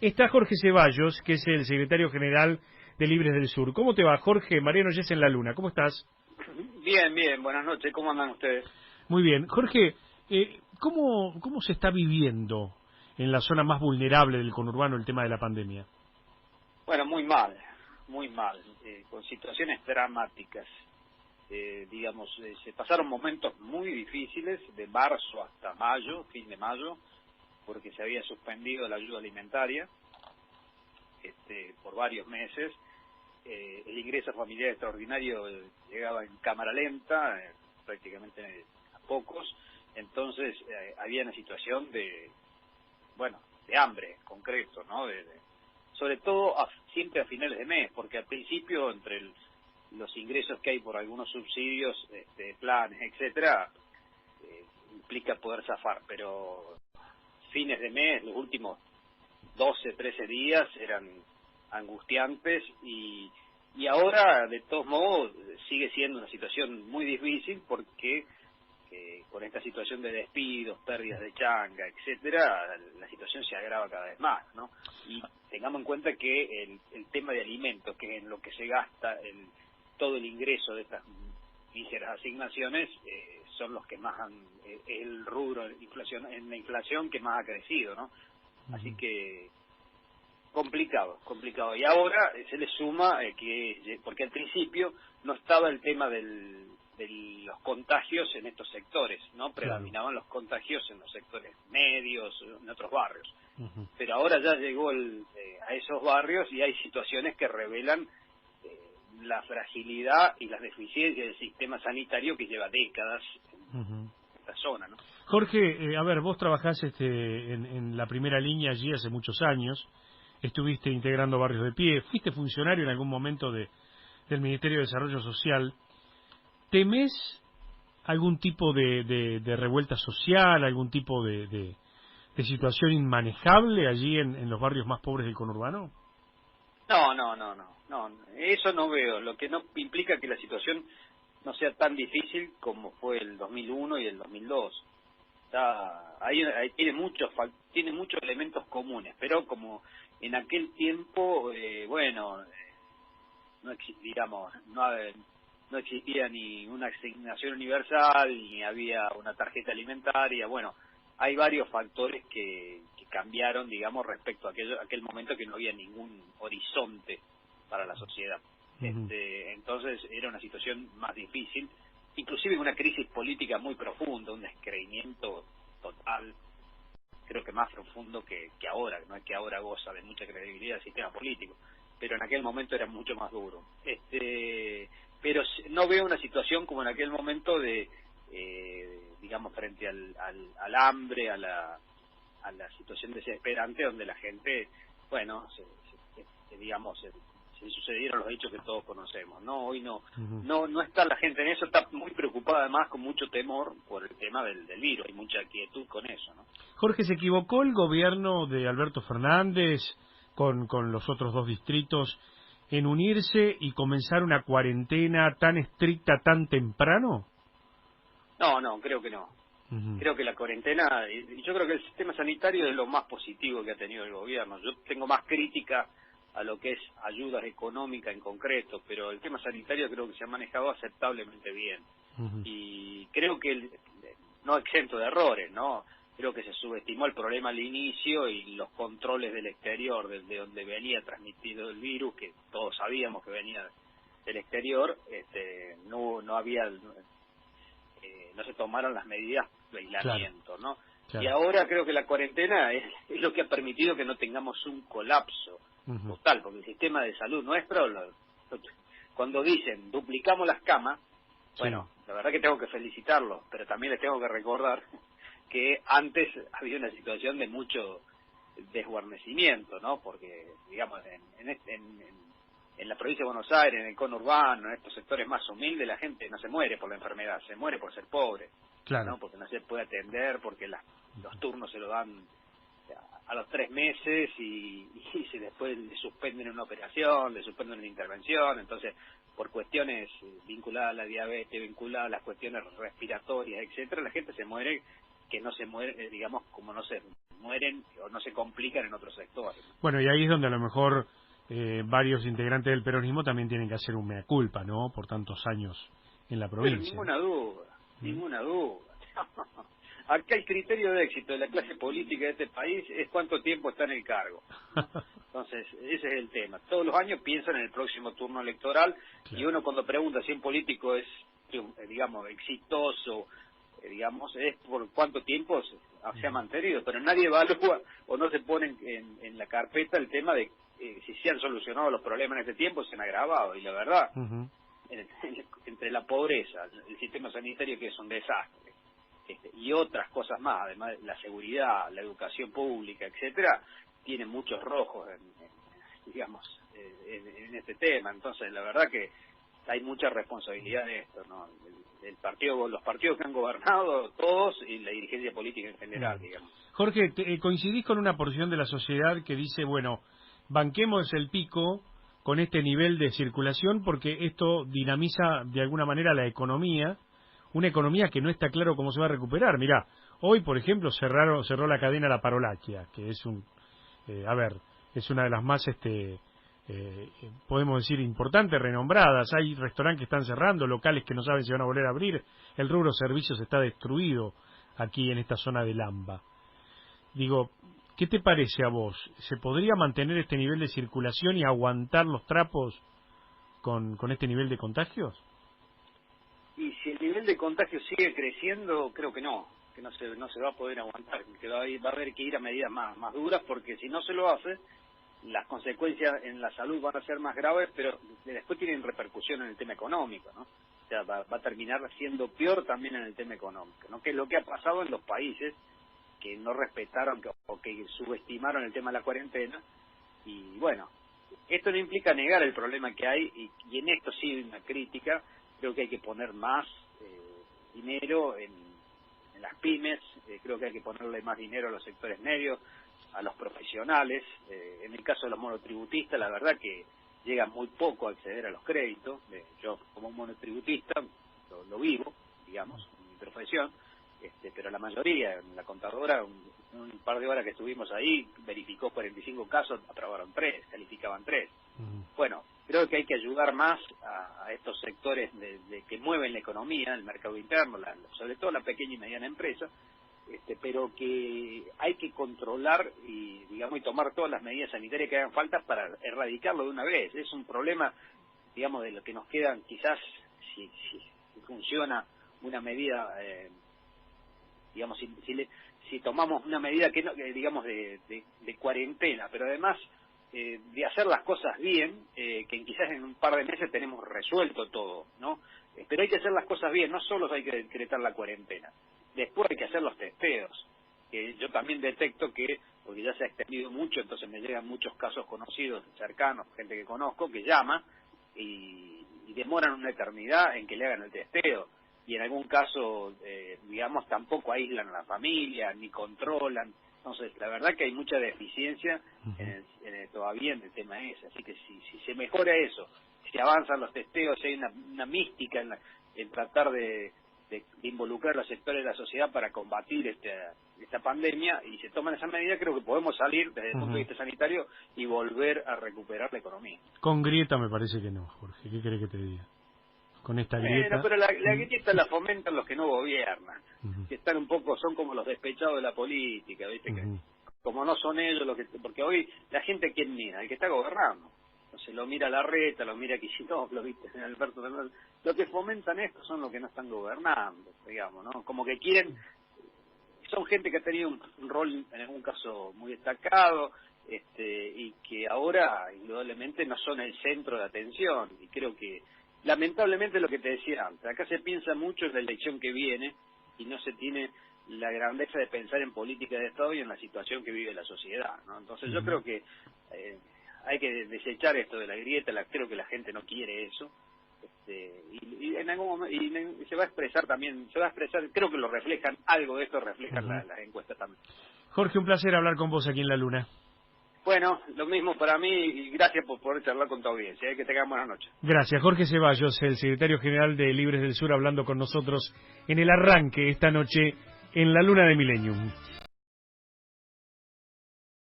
Está Jorge Ceballos, que es el secretario general de Libres del Sur. ¿Cómo te va, Jorge? Mariano Yes en la Luna. ¿Cómo estás? Bien, bien. Buenas noches. ¿Cómo andan ustedes? Muy bien. Jorge, ¿cómo se está viviendo en la zona más vulnerable del conurbano el tema de la pandemia? Bueno, muy mal, con situaciones dramáticas. Se pasaron momentos muy difíciles de marzo hasta mayo, fin de mayo, porque se había suspendido la ayuda alimentaria por varios meses. El ingreso familiar extraordinario llegaba en cámara lenta, prácticamente a pocos. Entonces había una situación de hambre en concreto, ¿no? Sobre todo siempre a finales de mes, porque al principio entre los ingresos que hay por algunos subsidios, planes, etcétera, implica poder zafar, pero fines de mes, los últimos 12, 13 días eran angustiantes y ahora de todos modos sigue siendo una situación muy difícil porque con esta situación de despidos, pérdidas de changa, etcétera, la situación se agrava cada vez más, ¿no? Y tengamos en cuenta que el tema de alimentos, que es en lo que se gasta todo el ingreso de estas míseras asignaciones, son los que más el rubro en la inflación que más ha crecido, ¿no? Así que complicado. Y ahora se le suma porque al principio no estaba el tema de los contagios en estos sectores, ¿no? Predominaban los contagios en los sectores medios, en otros barrios. Pero ahora ya llegó a esos barrios y hay situaciones que revelan la fragilidad y las deficiencias del sistema sanitario que lleva décadas en esta zona, ¿no? Jorge, a ver, vos trabajás en la primera línea allí hace muchos años, estuviste integrando Barrios de Pie, fuiste funcionario en algún momento del Ministerio de Desarrollo Social. ¿Temés algún tipo de revuelta social, algún tipo de situación inmanejable allí en los barrios más pobres del conurbano? No, eso no veo, lo que no implica que la situación no sea tan difícil como fue el 2001 y el 2002. Ahí tiene muchos elementos comunes, pero como en aquel tiempo, no existía ni una asignación universal, ni había una tarjeta alimentaria. Bueno, hay varios factores que cambiaron, digamos, respecto a aquel momento que no había ningún horizonte para la sociedad. Entonces era una situación más difícil, inclusive una crisis política muy profunda, un descreimiento total, creo que más profundo que ahora. No es que ahora goza de mucha credibilidad el sistema político, pero en aquel momento era mucho más duro. Pero no veo una situación como en aquel momento frente al hambre, a la situación desesperante, donde la gente, se sucedieron los hechos que todos conocemos, ¿no? Hoy no está la gente en eso, está muy preocupada además, con mucho temor por el tema del virus, hay mucha quietud con eso, ¿no? Jorge, ¿se equivocó el gobierno de Alberto Fernández con los otros dos distritos en unirse y comenzar una cuarentena tan estricta tan temprano? No, creo que no. Creo que la cuarentena, yo creo que el sistema sanitario es lo más positivo que ha tenido el gobierno. Yo tengo más crítica a lo que es ayudas económicas en concreto, pero el tema sanitario creo que se ha manejado aceptablemente bien. Y creo que no exento de errores, ¿no? Creo que se subestimó el problema al inicio y los controles del exterior, desde donde venía transmitido el virus, que todos sabíamos que venía del exterior, no se tomaron las medidas de aislamiento, ¿no? Claro. Y ahora creo que la cuarentena es lo que ha permitido que no tengamos un colapso total, porque el sistema de salud nuestro, cuando dicen duplicamos las camas, la verdad que tengo que felicitarlos, pero también les tengo que recordar que antes había una situación de mucho desguarnecimiento, ¿no? Porque, digamos, en la provincia de Buenos Aires, en el conurbano, en estos sectores más humildes, la gente no se muere por la enfermedad, se muere por ser pobre, claro, ¿no? Porque no se puede atender, porque los turnos se lo dan a los 3 meses y después le suspenden una operación, le suspenden una intervención. Entonces, por cuestiones vinculadas a la diabetes, vinculadas a las cuestiones respiratorias, etcétera, la gente se muere, que no se muere, como no se mueren o no se complican en otros sectores. Bueno, y ahí es donde a lo mejor varios integrantes del peronismo también tienen que hacer un mea culpa, ¿no? Por tantos años en la Pero provincia. ninguna duda, ninguna duda. Acá el criterio de éxito de la clase política de este país es cuánto tiempo está en el cargo. Entonces, ese es el tema. Todos los años piensan en el próximo turno electoral, claro. Y uno cuando pregunta si un político es, digamos, exitoso, digamos, es por cuánto tiempo se ha mantenido, pero nadie evalúa o no se pone en la carpeta el tema de si se han solucionado los problemas en este tiempo, se han agravado, y la verdad, entre la pobreza, el sistema sanitario que es un desastre, y otras cosas más, además de la seguridad, la educación pública, etcétera, tiene muchos rojos digamos, en este tema. Entonces, la verdad que hay mucha responsabilidad de esto, ¿no? Los partidos que han gobernado, todos, y la dirigencia política en general, digamos. Jorge, ¿coincidís con una porción de la sociedad que dice, bueno, banquemos el pico con este nivel de circulación porque esto dinamiza de alguna manera la economía, una economía que no está claro cómo se va a recuperar? Mirá, hoy, por ejemplo, cerró la cadena La Parolaquia, que es es una de las más, podemos decir, importantes, renombradas. Hay restaurantes que están cerrando, locales que no saben si van a volver a abrir. El rubro servicios está destruido aquí en esta zona de Lamba. Digo, ¿qué te parece a vos? ¿Se podría mantener este nivel de circulación y aguantar los trapos con este nivel de contagios? Y si el nivel de contagio sigue creciendo, creo que no se va a poder aguantar, que va a haber que ir a medidas más duras, porque si no se lo hace, las consecuencias en la salud van a ser más graves, pero después tienen repercusión en el tema económico, ¿no? O sea, va a terminar siendo peor también en el tema económico, ¿no? Que es lo que ha pasado en los países que no respetaron o que subestimaron el tema de la cuarentena. Y bueno, esto no implica negar el problema que hay, y en esto sí una crítica. Creo que hay que poner más dinero en las pymes, creo que hay que ponerle más dinero a los sectores medios, a los profesionales. En el caso de los monotributistas, la verdad que llega muy poco a acceder a los créditos. Yo como monotributista lo vivo, digamos, en mi profesión, pero la mayoría, la contadora, un par de horas que estuvimos ahí, verificó 45 casos, aprobaron 3, calificaban 3. Bueno, creo que hay que ayudar más a estos sectores de que mueven la economía, el mercado interno, sobre todo la pequeña y mediana empresa, pero que hay que controlar y tomar todas las medidas sanitarias que hagan falta para erradicarlo de una vez. Es un problema, digamos, de lo que nos quedan, quizás si funciona una medida, digamos, si tomamos una medida que digamos de cuarentena, pero además de hacer las cosas bien, que quizás en un par de meses tenemos resuelto todo, ¿no? Pero hay que hacer las cosas bien, no solo hay que decretar la cuarentena, después hay que hacer los testeos, que yo también detecto que, porque ya se ha extendido mucho, entonces me llegan muchos casos conocidos, cercanos, gente que conozco, que llama y demoran una eternidad en que le hagan el testeo, y en algún caso, digamos, tampoco aíslan a la familia, ni controlan. Entonces, la verdad que hay mucha deficiencia todavía en el tema ese. Así que si se mejora eso, si avanzan los testeos, si hay una mística en tratar de involucrar a los sectores de la sociedad para combatir esta pandemia, y se toman esas medidas, creo que podemos salir desde el punto de vista sanitario y volver a recuperar la economía. Con grieta me parece que no, Jorge. ¿Qué querés que te diga? Con esta grieta... pero la grieta la fomentan los que no gobiernan, que están un poco, son como los despechados de la política, ¿viste? Que como no son ellos los que... Porque hoy la gente, ¿quién mira? El que está gobernando. Entonces lo mira Larreta, lo mira Kicillof, lo viste en Alberto Fernández. Lo que fomentan esto son los que no están gobernando, digamos, ¿no? Como que quieren... Son gente que ha tenido un rol, en algún caso, muy destacado, y que ahora, indudablemente, no son el centro de atención. Y creo que, lamentablemente, lo que te decía antes, acá se piensa mucho en la elección que viene y no se tiene la grandeza de pensar en política de Estado y en la situación que vive la sociedad, ¿no? Entonces yo creo que hay que desechar esto de la grieta, creo que la gente no quiere eso, y en algún momento y se va a expresar también, creo que lo reflejan, algo de esto reflejan las encuestas también. Jorge, un placer hablar con vos aquí en La Luna. Bueno, lo mismo para mí, y gracias por poder charlar con tu audiencia. Que tengan buenas noches. Gracias. Jorge Ceballos, el secretario general de Libres del Sur, hablando con nosotros en el arranque esta noche en La Luna de Millennium.